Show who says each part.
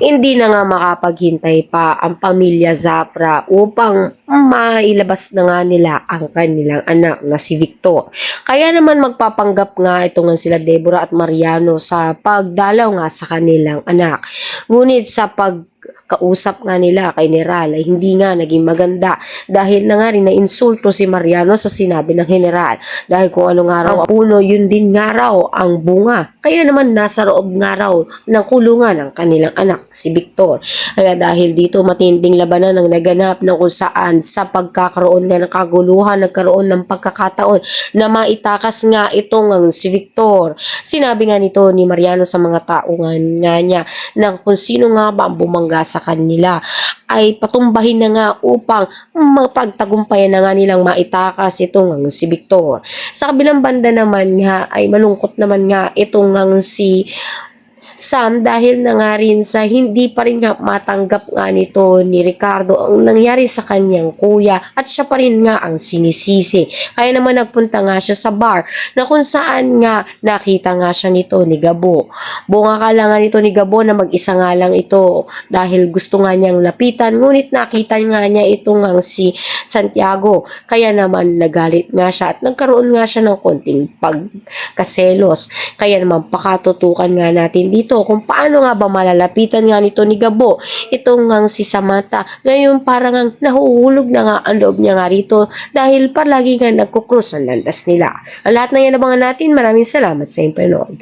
Speaker 1: hindi na nga makapaghintay pa ang pamilya Zafra upang mailabas na nga nila ang kanilang anak na si Victor. Kaya naman magpapanggap nga ito nga sila Deborah at Mariano sa pagdalaw nga sa kanilang anak. Ngunit sa pagkausap nga nila kay Neral ay hindi nga naging maganda dahil na nga rin na-insulto si Mariano sa sinabi ng General dahil kung ano nga raw ang puno yun din nga raw ang bunga. Kaya naman nasa loob nga raw ng kulungan ng kanilang anak si Victor. Kaya dahil dito matinding labanan ang naganap ng kung saan sa pagkakaroon nga ng kaguluhan nagkaroon ng pagkakataon na maitakas nga itong si Victor. Sinabi nga nito ni Mariano sa mga taungan nga niya na kung sino nga ba ang bumangga sa kanila ay patumbahin na nga upang mapagtagumpayan na nga nilang maitakas itong si Victor. Sa kabilang banda naman nga ay malungkot naman nga itong si Sam dahil na nga rin sa hindi pa rin nga matanggap nga nito ni Ricardo ang nangyari sa kanyang kuya at siya pa rin nga ang sinisisi. Kaya naman nagpunta nga siya sa bar na kung saan nga nakita nga siya nito ni Gabo. Bunga ka lang nga nito ni Gabo na mag-isa nga lang ito dahil gusto nga niyang lapitan ngunit nakita nga niya itong si Santiago. Kaya naman nagalit nga siya at nagkaroon nga siya ng konting pagkaselos. Kaya naman pakatutukan nga natin dito kung paano nga ba malalapitan nga nito ni Gabo itong si Samantha. Ngayon parang ang nahuhulog na nga ang loob niya nga rito dahil palagi nga nagkukrus ang landas nila. Ang lahat na yan abangan natin. Maraming salamat sa inyong panood.